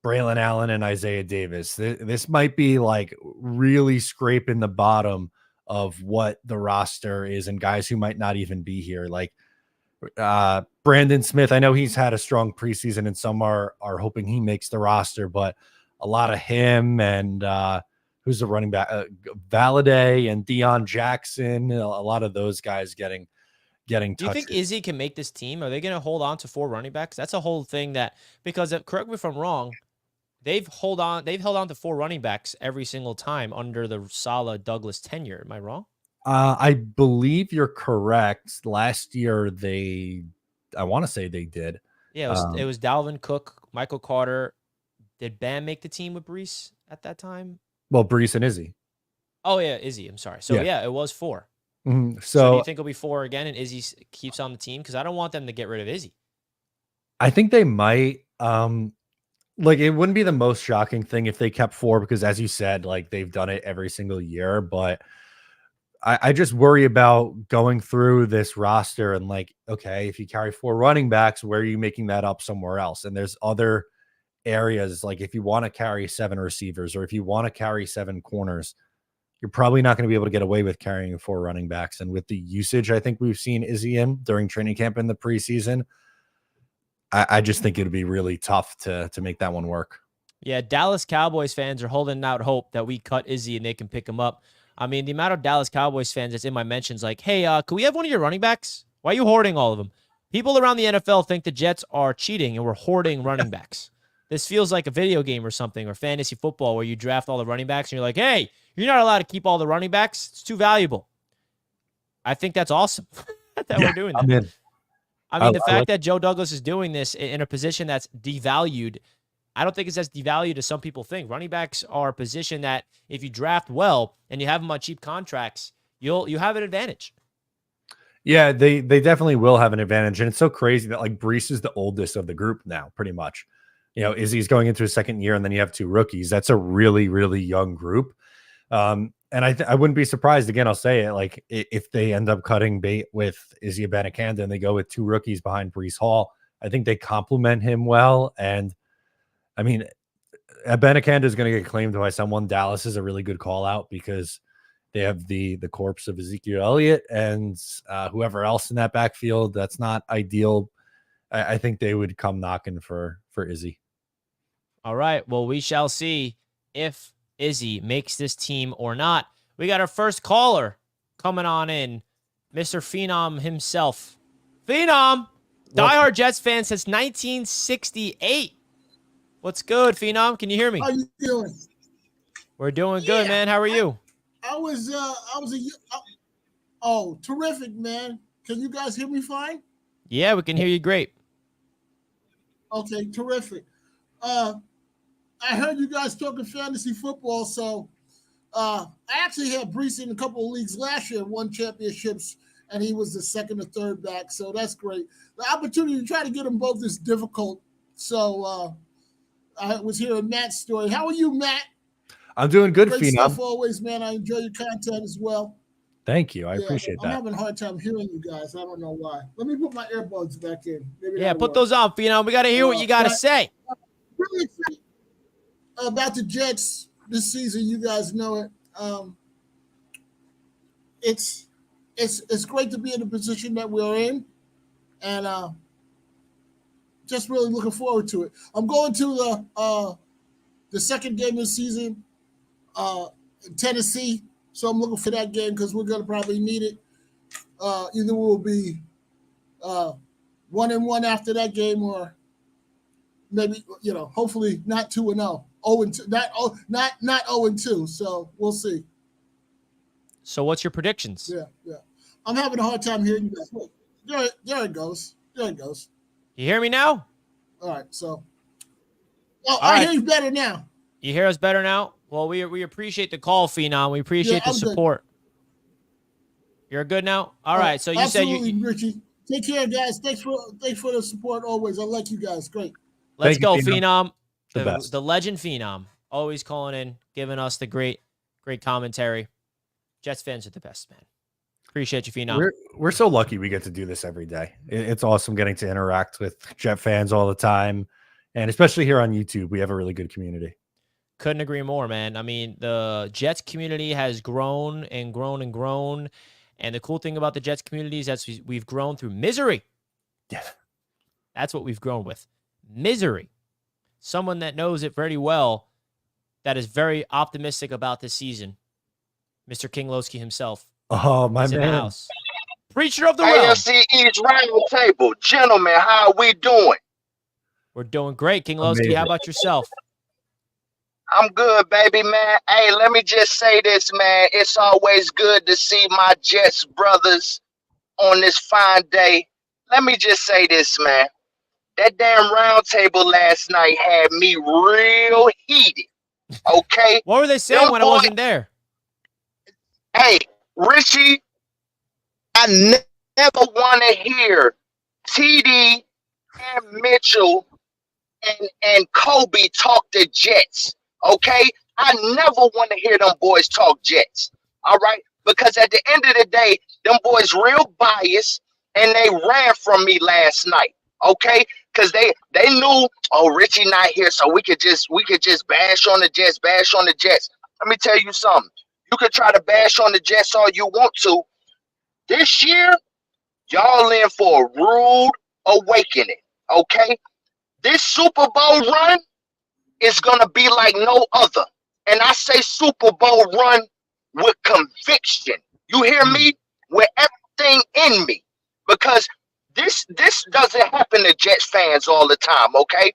Braylon Allen and Isaiah Davis. This might be like really scraping the bottom of what the roster is and guys who might not even be here. Like Brandon Smith, I know he's had a strong preseason and some are hoping he makes the roster, but a lot of him and who's the running back, Valladay and Deion Jackson, a lot of those guys getting touches. Do you think Izzy can make this team? Are they going to hold on to 4 running backs? That's a whole thing because correct me if I'm wrong, they've held on to 4 running backs every single time under the Saleh Douglas tenure. Am I wrong? I believe you're correct. Last year I want to say they did. Yeah, it was Dalvin Cook, Michael Carter. Did Bam make the team with Brees at that time? Well, Brees and Izzy. Oh yeah, Izzy. I'm sorry. So yeah it was 4. Mm-hmm. So do you think it'll be 4 again and Izzy keeps on the team? Because I don't want them to get rid of Izzy. I think they might. Like it wouldn't be the most shocking thing if they kept 4 because as you said, like they've done it every single year. But I just worry about going through this roster and like, okay, if you carry 4 running backs, where are you making that up somewhere else? And there's other areas, like if you want to carry 7 receivers or if you want to carry 7 corners, you're probably not going to be able to get away with carrying 4 running backs. And with the usage I think we've seen Izzy in during training camp in the preseason, I just think it'd be really tough to make that one work. Yeah, Dallas Cowboys fans are holding out hope that we cut Izzy and they can pick him up. I mean, the amount of Dallas Cowboys fans that's in my mentions like, hey, can we have one of your running backs? Why are you hoarding all of them? People around the NFL think the Jets are cheating and we're hoarding running backs. This feels like a video game or something, or fantasy football where you draft all the running backs and you're like, hey, you're not allowed to keep all the running backs. It's too valuable. I think that's awesome that we're doing that. I mean, the fact that Joe Douglas is doing this in a position that's devalued, I don't think it's as devalued as some people think. Running backs are a position that if you draft well and you have them on cheap contracts, you have an advantage. Yeah, they definitely will have an advantage. And it's so crazy that like Brees is the oldest of the group now, pretty much. You know, Izzy's going into his 2nd year and then you have 2 rookies. That's a really, really young group. And I wouldn't be surprised, again, I'll say it, like if they end up cutting bait with Izzy Abanikanda and they go with 2 rookies behind Brees Hall, I think they complement him well. And I mean, Abanikanda is going to get claimed by someone. Dallas is a really good call out because they have the corpse of Ezekiel Elliott and whoever else in that backfield. That's not ideal. I think they would come knocking for Izzy. All right. Well, we shall see if Izzy makes this team or not. We got our first caller coming on in, Mr. Phenom himself. Phenom, diehard Jets fan since 1968. What's good, Phenom? Can you hear me? How you doing? We're doing good, man. How are you? Oh, terrific, man. Can you guys hear me fine? Yeah, we can hear you great. Okay, terrific. I heard you guys talking fantasy football, so I actually had Brees in a couple of leagues last year, won championships, and he was the second or third back, so that's great. The opportunity to try to get them both is difficult, so I was hearing Matt's story. How are you, Matt? I'm doing good, Great Phenom. stuff always, man. I enjoy your content as well. Thank you. I appreciate that. I'm having a hard time hearing you guys. I don't know why. Let me put my earbuds back in. Maybe Put those on, Phenom. We got to hear what you got to say. Really excited about the Jets this season. You guys know it. It's great to be in the position that we're in, and just really looking forward to it. I'm going to the second game of the season in Tennessee, so I'm looking for that game because we're going to probably need it. Either we'll be 1-1 after that game, or maybe hopefully not 2-0, 0-2, not 0-2. So we'll see. So what's your predictions? Yeah. I'm having a hard time hearing you guys. Wait, there it goes. There it goes. You hear me now? All right. So, I hear you better now. You hear us better now? Well, we appreciate the call, Phenom. We appreciate the support. Good. You're good now? All right. So you absolutely, said you Richie. Take care, guys. Thanks for the support always. I like you guys. Great. Let's go, Phenom. Phenom. The legend Phenom. Always calling in, giving us the great commentary. Jets fans are the best, man. Appreciate you, Phenom. We're so lucky we get to do this every day. It's awesome getting to interact with Jet fans all the time. And especially here on YouTube, we have a really good community. Couldn't agree more, man. I mean, the Jets community has grown and grown and grown. And the cool thing about the Jets community is that we've grown through misery. Yeah. That's what we've grown with. Misery. Someone that knows it very well, that is very optimistic about this season. Mr. King Lowski himself. Oh, my man. In the house. Preacher of the realm. AFC East round table. Gentlemen, how are we doing? We're doing great, King Lowski. How about yourself? I'm good, baby, man. Hey, let me just say this, man. It's always good to see my Jets brothers on this fine day. Let me just say this, man. That damn round table last night had me real heated. Okay? What were they saying when I wasn't there? Hey, Richie, I never want to hear TD and Mitchell and Kobe talk to Jets. Okay, I never want to hear them boys talk Jets. All right, because at the end of the day, them boys real biased, and they ran from me last night. Okay, because they knew, oh, Richie not here, so we could just bash on the Jets. Let me tell you something. You could try to bash on the Jets all you want to. This year, y'all in for a rude awakening. Okay, this Super Bowl run is going to be like no other. And I say Super Bowl run with conviction. You hear me? With everything in me. Because this doesn't happen to Jets fans all the time, okay?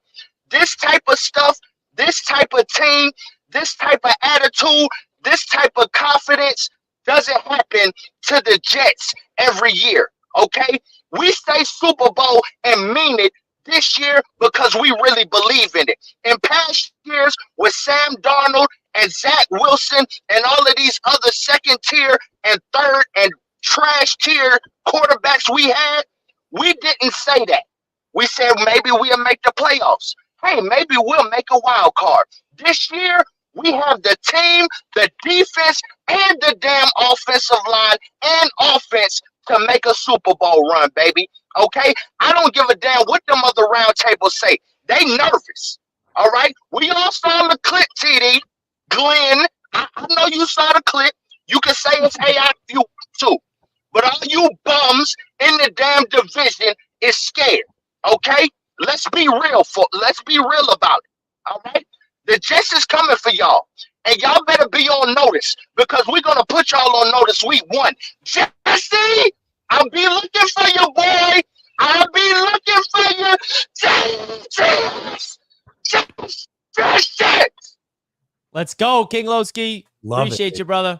This type of stuff, this type of team, this type of attitude, this type of confidence doesn't happen to the Jets every year, okay? We say Super Bowl and mean it this year because we really believe in it. In past years with Sam Darnold and Zach Wilson and all of these other second tier and third and trash tier quarterbacks we had, we didn't say that. We said maybe we'll make the playoffs. Hey, maybe we'll make a wild card. This year, we have the team, the defense, and the damn offensive line and offense to make a Super Bowl run, baby. Okay? I don't give a damn what them other round tables say. They nervous. All right? We all saw the clip, TD. Glenn, I know you saw the clip. You can say it's AI if you want to. But all you bums in the damn division is scared. Okay? Let's be real about it. All right? The Jets is coming for y'all. And y'all better be on notice because we're going to put y'all on notice week 1. Jesse, I'll be looking for you, boy. I'll be looking for you. Jesse. Let's go, King Lowski. Love Appreciate you, brother.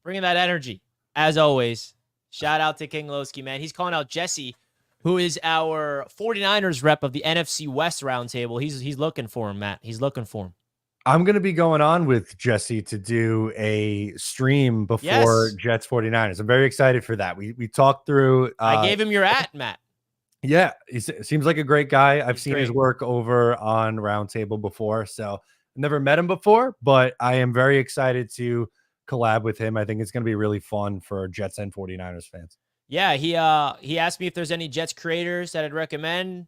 Bringing that energy, as always. Shout out to King Lowski, man. He's calling out Jesse, who is our 49ers rep of the NFC West roundtable. He's looking for him, Matt. He's looking for him. I'm going to be going on with Jesse to do a stream before Jets 49ers. I'm very excited for that. We talked through. I gave him your Matt. Yeah, he seems like a great guy. I've seen his work over on Roundtable before, so I've never met him before, but I am very excited to collab with him. I think it's going to be really fun for Jets and 49ers fans. Yeah, he asked me if there's any Jets creators that I'd recommend.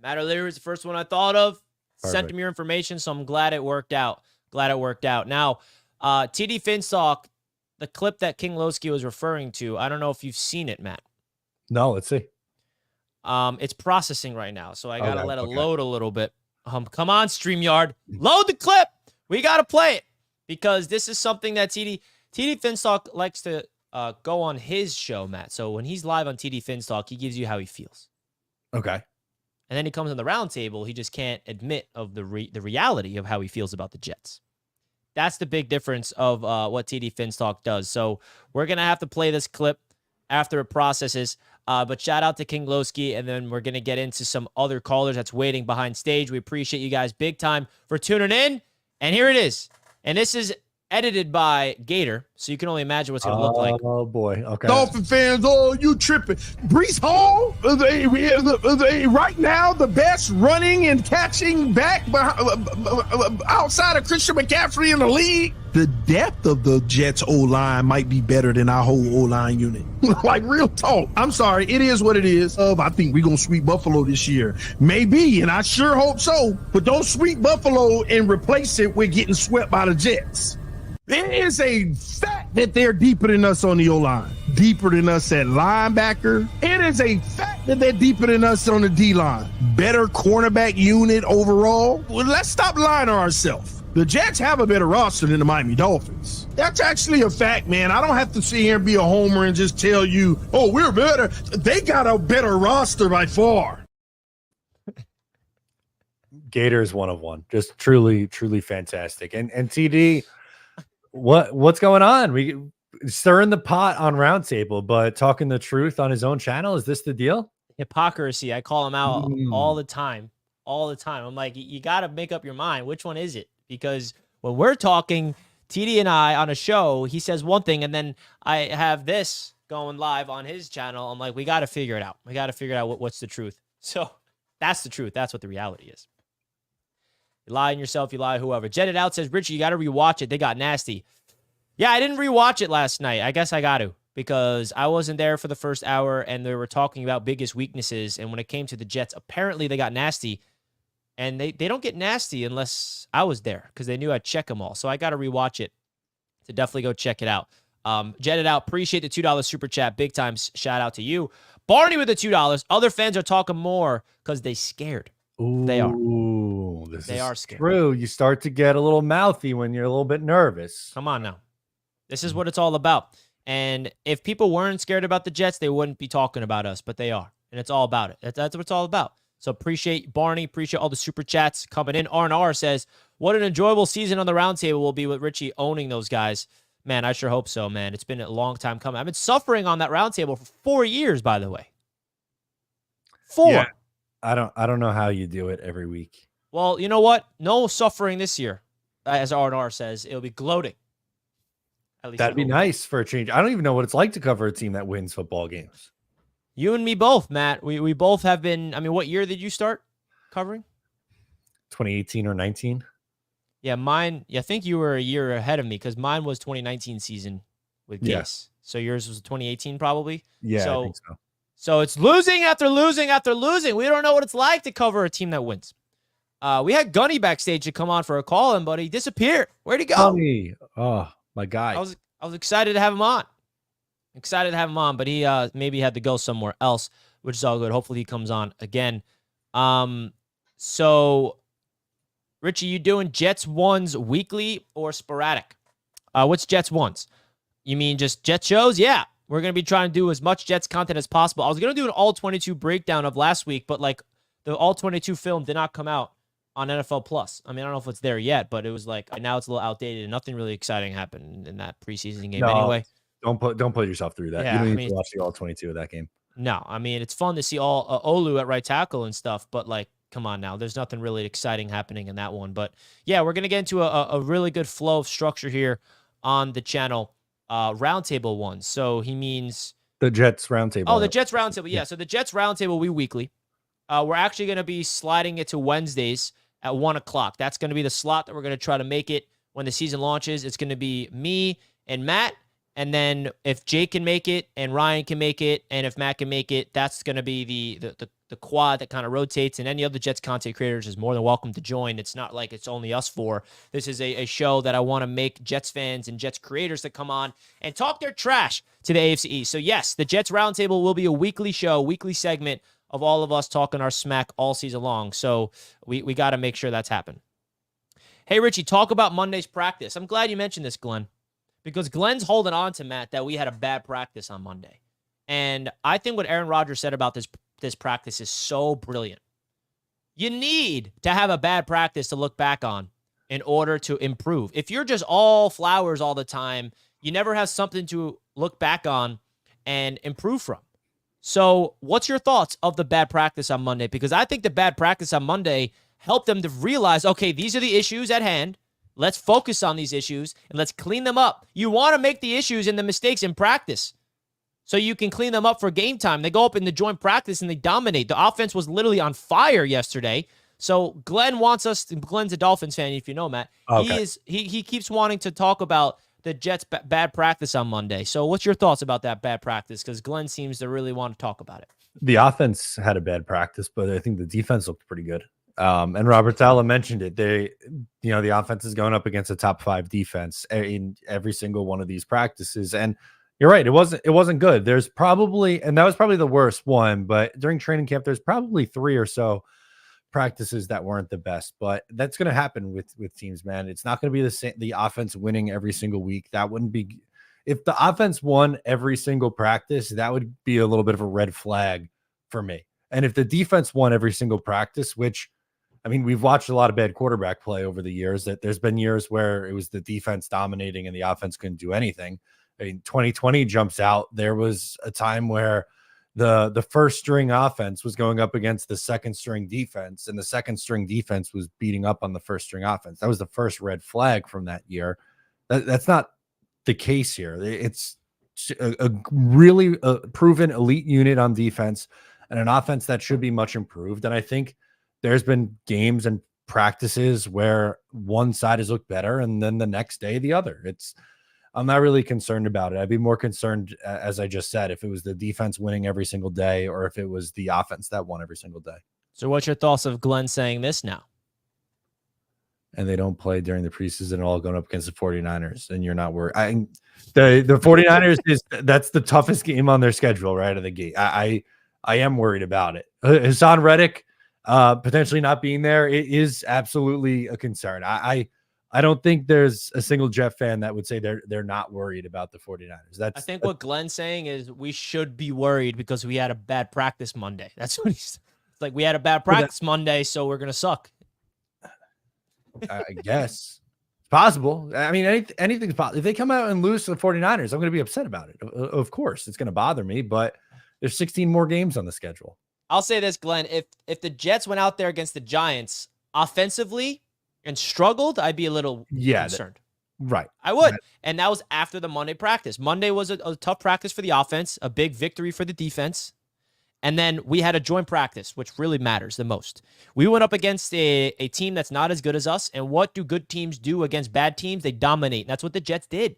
Matt O'Leary was the first one I thought of. Perfect. Sent him your information, so I'm glad it worked out. Now, TD Finstock, the clip that King Lowski was referring to, I don't know if you've seen it, Matt. No, let's see. It's processing right now, so I gotta let it load a little bit. Come on, StreamYard, load the clip. We gotta play it because this is something that TD Finstock likes to go on his show, Matt. So when he's live on TD Finstock, he gives you how he feels. Okay. And then he comes on the round table. He just can't admit of the reality of how he feels about the Jets. That's the big difference of what TD Finstock does. So we're going to have to play this clip after it processes. But shout out to King Lowski, and then we're going to get into some other callers that's waiting behind stage. We appreciate you guys big time for tuning in. And here it is. And this is edited by Gator, so you can only imagine what's going to look like. Oh, boy. Okay. Dolphin fans, oh, you tripping. Breece Hall, right now, the best running and catching back outside of Christian McCaffrey in the league. The depth of the Jets O-line might be better than our whole O-line unit. Like, real talk. I'm sorry. It is what it is. I think we're going to sweep Buffalo this year. Maybe, and I sure hope so. But don't sweep Buffalo and replace it with getting swept by the Jets. It is a fact that they're deeper than us on the O-line, deeper than us at linebacker. It is a fact that they're deeper than us on the D-line. Better cornerback unit overall. Well, let's stop lying to ourselves. The Jets have a better roster than the Miami Dolphins. That's actually a fact, man. I don't have to sit here and be a homer and just tell you, oh, we're better. They got a better roster by far. Gator's one of one. Just truly, truly fantastic. And TD, what's going on? We stirring the pot on Roundtable, but talking the truth on his own channel. Is this the deal? Hypocrisy. I call him out all the time. I'm like, you got to make up your mind. Which one is it? Because when we're talking, TD and I on a show, he says one thing, and then I have this going live on his channel. I'm like, we got to figure it out. We got to figure out what's the truth. So that's the truth. That's what the reality is. You lie on yourself, you lie whoever. Jetted Out says, Richie, you got to rewatch it. They got nasty. Yeah, I didn't rewatch it last night. I guess I got to because I wasn't there for the first hour, and they were talking about biggest weaknesses. And when it came to the Jets, apparently they got nasty. And they don't get nasty unless I was there because they knew I'd check them all. So I got to rewatch it to definitely go check it out. Jetted Out, appreciate the $2 super chat. Big time shout out to you. Barney with the $2. Other fans are talking more because they scared. Ooh, they are. They are scared. True. You start to get a little mouthy when you're a little bit nervous. Come on now. This is what it's all about. And if people weren't scared about the Jets, they wouldn't be talking about us, but they are. And it's all about it. That's what it's all about. So appreciate Barney, appreciate all the super chats coming in. R&R says, what an enjoyable season on the roundtable will be with Richie owning those guys. Man, I sure hope so, man. It's been a long time coming. I've been suffering on that roundtable for 4 years, by the way. 4. Yeah, I don't know how you do it every week. Well, you know what? No suffering this year, as R&R says. It'll be gloating. At least that'd be nice for a change. I don't even know what it's like to cover a team that wins football games. You and me both, Matt. We both have been. I mean, what year did you start covering? 2018 or 19. Yeah, mine. Yeah, I think you were a year ahead of me because mine was 2019 season with Gase. Yeah. So yours was 2018 probably. Yeah, so, I think so. So it's losing after losing after losing. We don't know what it's like to cover a team that wins. We had Gunny backstage to come on for a call-in, but he disappeared. Where'd he go? Gunny. Oh, my guy. I was excited to have him on. But he maybe had to go somewhere else, which is all good. Hopefully he comes on again. So Richie, you doing Jets ones weekly or sporadic? What's Jets ones? You mean just Jets shows? Yeah. We're going to be trying to do as much Jets content as possible. I was going to do an all-22 breakdown of last week, but like the all-22 film did not come out on NFL Plus. I mean, I don't know if it's there yet, but it was like now it's a little outdated and nothing really exciting happened in that preseason game anyway. Don't put yourself through that. Yeah, you don't need to watch the all-22 of that game. No, I mean, it's fun to see all Olu at right tackle and stuff, but like, come on now. There's nothing really exciting happening in that one. But yeah, we're going to get into a really good flow of structure here on the channel. Roundtable one. So he means the Jets roundtable. Oh, the Jets roundtable. Yeah. So the Jets roundtable will be weekly. We're actually going to be sliding it to Wednesdays at 1:00. That's going to be the slot that we're going to try to make it when the season launches. It's going to be me and Matt. And then if Jake can make it and Ryan can make it, and if Matt can make it, that's going to be the quad that kind of rotates. And any other Jets content creators is more than welcome to join. It's not like it's only us four. This is a show that I want to make Jets fans and Jets creators to come on and talk their trash to the AFC East. So yes, the Jets Roundtable will be a weekly show, weekly segment of all of us talking our smack all season long. So we got to make sure that's happened. Hey, Richie, talk about Monday's practice. I'm glad you mentioned this, Glenn. Because Glenn's holding on to Matt that we had a bad practice on Monday. And I think what Aaron Rodgers said about this practice is so brilliant. You need to have a bad practice to look back on in order to improve. If you're just all flowers all the time, you never have something to look back on and improve from. So what's your thoughts of the bad practice on Monday? Because I think the bad practice on Monday helped them to realize, okay, these are the issues at hand. Let's focus on these issues and let's clean them up. You want to make the issues and the mistakes in practice so you can clean them up for game time. They go up in the joint practice and they dominate. The offense was literally on fire yesterday. So Glenn wants us, Glenn's a Dolphins fan, if you know, Matt. Okay. He keeps wanting to talk about the Jets' bad practice on Monday. So what's your thoughts about that bad practice? Because Glenn seems to really want to talk about it. The offense had a bad practice, but I think the defense looked pretty good. And Robert Saleh mentioned it. The offense is going up against a top 5 defense in every single one of these practices. And you're right. It wasn't good. There's probably, and that was probably the worst one, but during training camp, there's probably 3 or so practices that weren't the best, but that's going to happen with teams, man. It's not going to be the offense winning every single week. That wouldn't be, if the offense won every single practice, that would be a little bit of a red flag for me. And if the defense won every single practice, which, I mean, we've watched a lot of bad quarterback play over the years, that there's been years where it was the defense dominating and the offense couldn't do anything. I mean, 2020 jumps out. There was a time where the first string offense was going up against the second string defense, and the second string defense was beating up on the first string offense. That was the first red flag from that year. That's not the case here. It's a really proven elite unit on defense and an offense that should be much improved. And I think there's been games and practices where one side has looked better and then the next day the other. I'm not really concerned about it. I'd be more concerned, as I just said, if it was the defense winning every single day or if it was the offense that won every single day. So what's your thoughts of Glenn saying this now? And they don't play during the preseason at all, going up against the 49ers, and you're not worried. The 49ers that's the toughest game on their schedule right out of the gate. I am worried about it. Hassan Reddick potentially not being there, it is absolutely a concern. I don't think there's a single Jet fan that would say they're not worried about the 49ers. I think what Glenn's saying is we should be worried because we had a bad practice Monday. That's what he's like. We had a bad practice Monday, so we're gonna suck. I guess it's possible. I mean, anything's possible. If they come out and lose to the 49ers, I'm going to be upset about it. Of course, it's going to bother me, but there's 16 more games on the schedule. I'll say this, Glenn. If the Jets went out there against the Giants offensively and struggled, I'd be a little concerned. Right. I would. And that was after the Monday practice. Monday was a tough practice for the offense, a big victory for the defense. And then we had a joint practice, which really matters the most. We went up against a team that's not as good as us. And what do good teams do against bad teams? They dominate. And that's what the Jets did.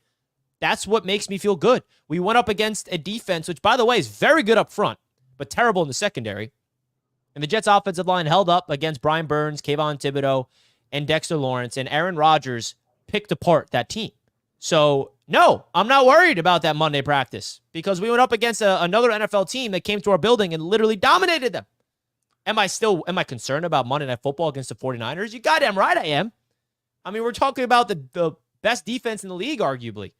That's what makes me feel good. We went up against a defense, which, by the way, is very good up front, but terrible in the secondary. And the Jets' offensive line held up against Brian Burns, Kayvon Thibodeau, and Dexter Lawrence. And Aaron Rodgers picked apart that team. So, no, I'm not worried about that Monday practice because we went up against another NFL team that came to our building and literally dominated them. Am I concerned about Monday Night Football against the 49ers? You goddamn right I am. I mean, we're talking about the best defense in the league, arguably.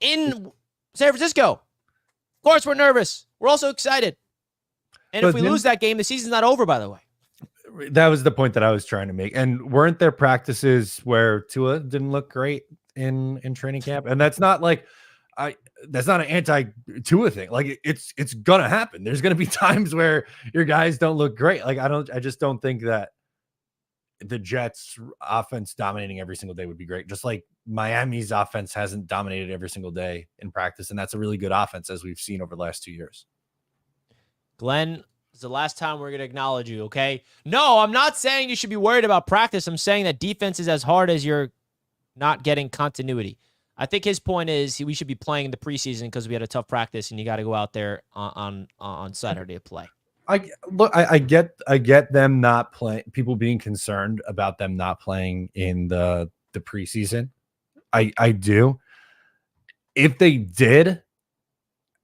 In San Francisco. Of course, we're nervous. We're also excited. And if we lose that game, the season's not over, by the way. That was the point that I was trying to make. And weren't there practices where Tua didn't look great in training camp? And that's not like that's not an anti-Tua thing. Like it's gonna happen. There's gonna be times where your guys don't look great. Like I just don't think that the Jets offense dominating every single day would be great. Just like Miami's offense hasn't dominated every single day in practice. And that's a really good offense, as we've seen over the last 2 years. Glenn, it's the last time we're going to acknowledge you, okay? No, I'm not saying you should be worried about practice. I'm saying that defense is as hard as you're not getting continuity. I think his point is we should be playing the preseason because we had a tough practice and you got to go out there on Saturday to play. I get them not playing, people being concerned about them not playing in the preseason. I do. If they did,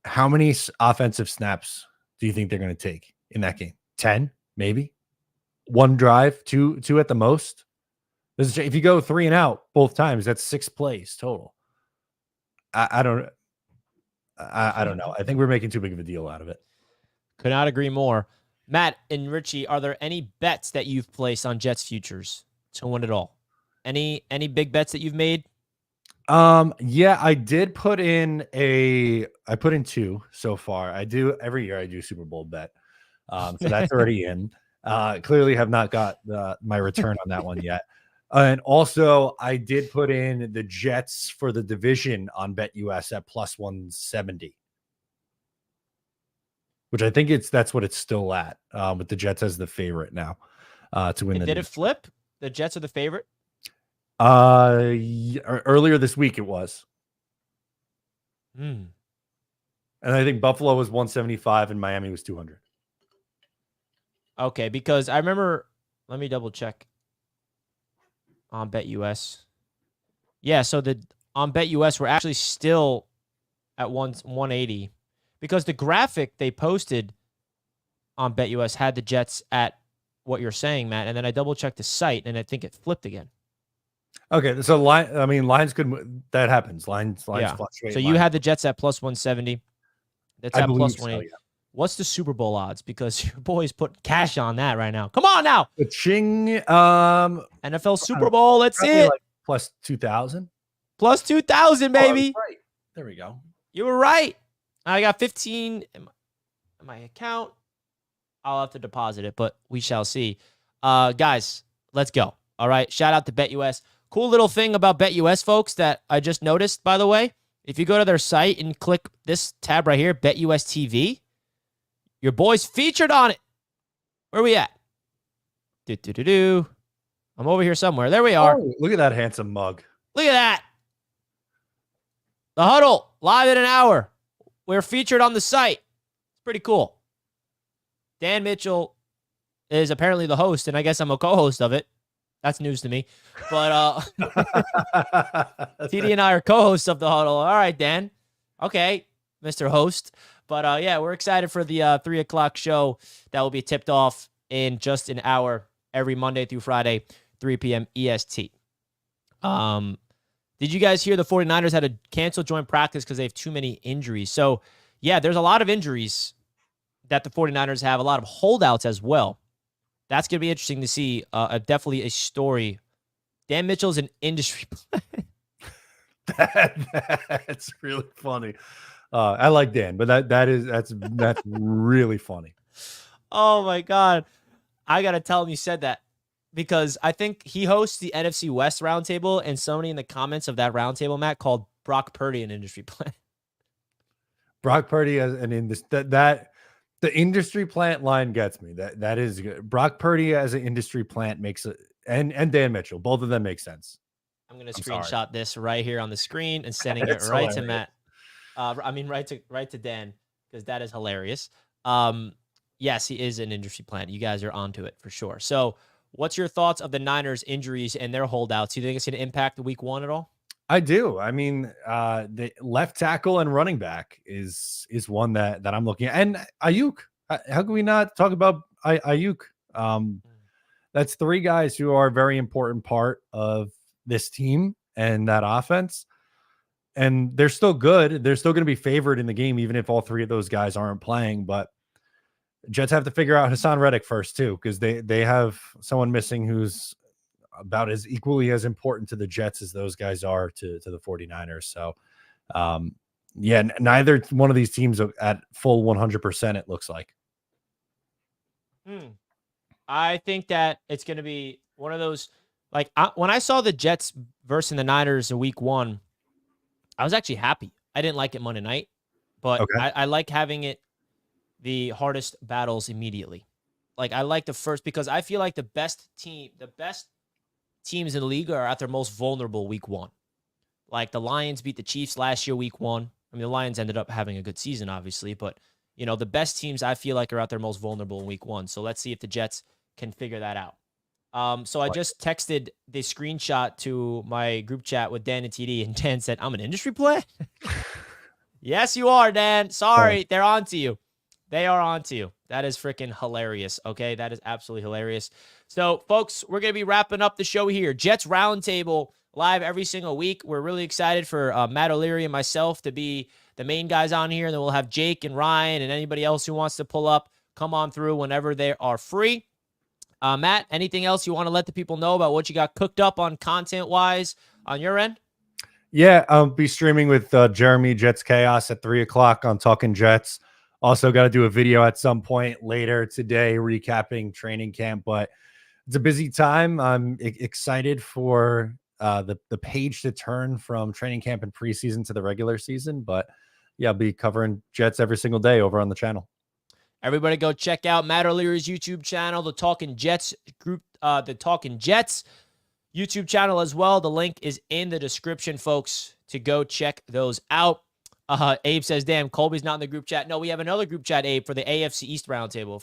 how many offensive snaps do you think they're going to take in that game? 10, maybe? One drive, two at the most? If you go 3 and out both times, that's 6 plays total. I don't know. I think we're making too big of a deal out of it. Could not agree more. Matt and Richie, are there any bets that you've placed on Jets futures to win it all? Any big bets that you've made? Yeah, I did put in 2 so far. I do every year. I do Super Bowl bet. So that's already in. Clearly have not got my return on that one yet. And also I did put in the Jets for the division on BetUS at plus 170. Which I think that's what it's still at, with the Jets as the favorite now to win. Did it flip? The Jets are the favorite? Earlier this week it was. And I think Buffalo was 175 and Miami was 200. Okay, because I remember, let me double check on BetUS. Yeah, so on BetUS we're actually still at 180 because the graphic they posted on BetUS had the Jets at what you're saying, Matt, and then I double checked the site and I think it flipped again. Okay, so lines could, that happens. Lines fluctuate. So you had the Jets at plus 170. That's at plus 180. Yeah. What's the Super Bowl odds? Because your boys put cash on that right now. Come on now. The Ching NFL Super Bowl. Let's see it. Like plus 2,000. Plus 2,000, baby. Oh, right. There we go. You were right. I got 15 in my account. I'll have to deposit it, but we shall see. Guys, let's go. All right. Shout out to BetUS. Cool little thing about BetUS, folks, that I just noticed, by the way. If you go to their site and click this tab right here, BetUS TV, your boy's featured on it. Where we at? I'm over here somewhere. There we are. Oh, look at that handsome mug. Look at that. The Huddle, live in an hour. We're featured on the site. It's pretty cool. Dan Mitchell is apparently the host, and I guess I'm a co-host of it. That's news to me. But TD and I are co-hosts of the Huddle. All right, Dan. Okay, Mr. Host. But yeah, we're excited for the 3 o'clock show that will be tipped off in just an hour every Monday through Friday, 3 p.m. EST. Did you guys hear the 49ers had to cancel joint practice because they have too many injuries? So, yeah, there's a lot of injuries that the 49ers have, a lot of holdouts as well. That's going to be interesting to see. Definitely a story. Dan Mitchell's an industry player. That's really funny. I like Dan, but that's really funny. Oh my God. I got to tell him you said that because I think he hosts the NFC West roundtable and somebody in the comments of that roundtable, Matt, called Brock Purdy an industry player. Brock Purdy as an industry the industry plant line gets me. That is good. Brock Purdy as an industry plant makes it, and Dan Mitchell, both of them make sense. I'm going to screenshot this right here on the screen and sending it right to Matt. Right to Dan, because that is hilarious. Yes, he is an industry plant. You guys are onto it for sure. So what's your thoughts of the Niners injuries and their holdouts? Do you think it's going to impact week 1 at all? I do. I mean, the left tackle and running back is one that I'm looking at. And Ayuk. How can we not talk about Ayuk? That's 3 guys who are a very important part of this team and that offense. And they're still good. They're still going to be favored in the game, even if all 3 of those guys aren't playing. But Jets have to figure out Hassan Reddick first, too, because they have someone missing who's about as equally as important to the Jets as those guys are to the 49ers. So, yeah, neither one of these teams are at full 100%, it looks like. I think that it's going to be one of those, like, when I saw the Jets versus the Niners in week 1, I was actually happy. I didn't like it Monday night, but okay. I like having it the hardest battles immediately. Like, I like the first, because I feel like the best teams in the league are at their most vulnerable week 1. Like, the Lions beat the Chiefs last year week 1. I mean, the Lions ended up having a good season, obviously, but, you know, the best teams I feel like are at their most vulnerable in week 1. So let's see if the Jets can figure that out. So I just texted the screenshot to my group chat with Dan and TD, and Dan said, I'm an industry play? Yes, you are, Dan. Sorry, they're on to you. They are on to you. That is freaking hilarious, okay? That is absolutely hilarious. So, folks, we're going to be wrapping up the show here. Jets Roundtable live every single week. We're really excited for Matt O'Leary and myself to be the main guys on here, and then we'll have Jake and Ryan and anybody else who wants to pull up, come on through whenever they are free. Matt, anything else you want to let the people know about what you got cooked up on content-wise on your end? Yeah, I'll be streaming with Jeremy Jets Chaos at 3 o'clock on Talking Jets. Also got to do a video at some point later today recapping training camp, but it's a busy time. I'm excited for the page to turn from training camp and preseason to the regular season. But yeah, I'll be covering Jets every single day over on the channel. Everybody go check out Matt O'Leary's YouTube channel, the Talking Jets group, the Talking Jets YouTube channel as well. The link is in the description, folks, to go check those out. Abe says, damn, Colby's not in the group chat. No, we have another group chat, Abe, for the AFC East roundtable.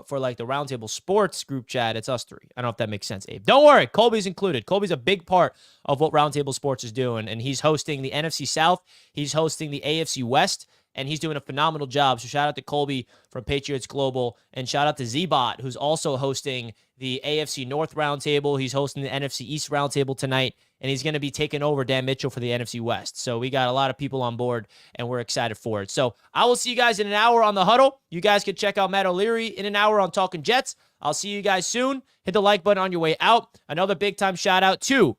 For like the roundtable sports group chat, it's us 3. I don't know if that makes sense, Abe. Don't worry, Colby's included. Colby's a big part of what Roundtable Sports is doing, and he's hosting the NFC South. He's hosting the AFC West, and he's doing a phenomenal job. So shout out to Colby from Patriots Global, and shout out to Z-Bot, who's also hosting the AFC North roundtable. He's hosting the NFC East roundtable tonight, and he's going to be taking over Dan Mitchell for the NFC West. So we got a lot of people on board, and we're excited for it. So I will see you guys in an hour on The Huddle. You guys can check out Matt O'Leary in an hour on Talking Jets. I'll see you guys soon. Hit the like button on your way out. Another big-time shout-out to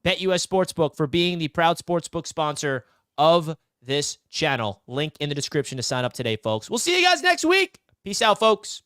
BetUS Sportsbook for being the proud sportsbook sponsor of this channel. Link in the description to sign up today, folks. We'll see you guys next week. Peace out, folks.